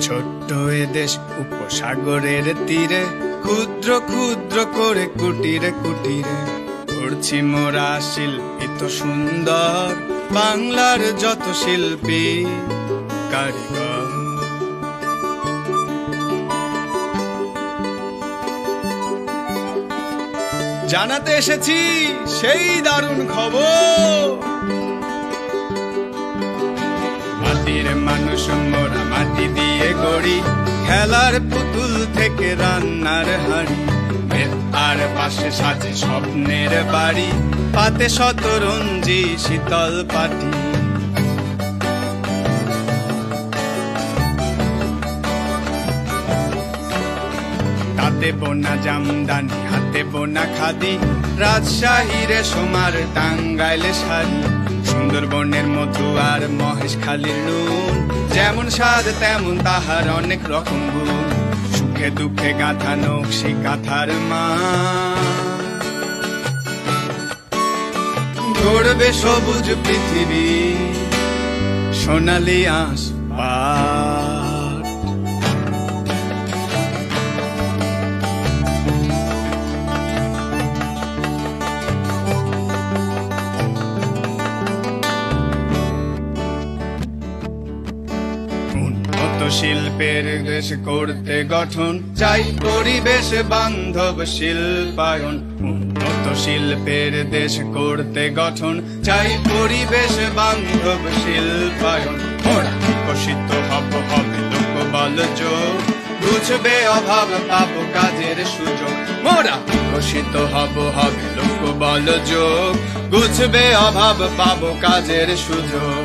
ছোট্ট এ দেশ উপসাগরের তীরে, ক্ষুদ্র ক্ষুদ্র করে কুটিরে কুটিরে করছি মোরা শিল্পিত সুন্দর বাংলার যত শিল্পী কারিগর। জানাতে এসেছি সেই দারুণ খবর, মাটির মানুষ মোরা মাটি দিয়ে গড়ি, খেলার পুতুল থেকে রান্নার হাড়ি, আর পাশে সাজে স্বপ্নের বাড়ি, পাতে শতরঞ্জি শীতল পাটি। তাতে বোনা জামদানি, হাতে বোনা খাদি, রাজশাহীর সোমার টাঙ্গাইলে শাড়ি, সুন্দরবনের মধু আর মহেশখালীর নুন, যেমন স্বাদ তেমন তাহার অনেক রকম গুণ, সুখে দুঃখে গাঁথা নকশি কাঁথার মা, গড়বে সবুজ পৃথিবী সোনালি আঁশ পাট। শিল্পের দেশ করতে গঠন চাই পরিবেশ বান্ধব শিল্পায়ন, উন্নত শিল্পের দেশ করতে গঠন চাই পরিবেশ বান্ধব শিল্পায়ন। মোরা বিকশিত হব হবে লোকবল যোগ, বুঝবে অভাব পাবো কাজের সুযোগ। মোরা বিকশিত হব হবে লোকবল যোগ, বুঝবে অভাব পাবো কাজের সুযোগ।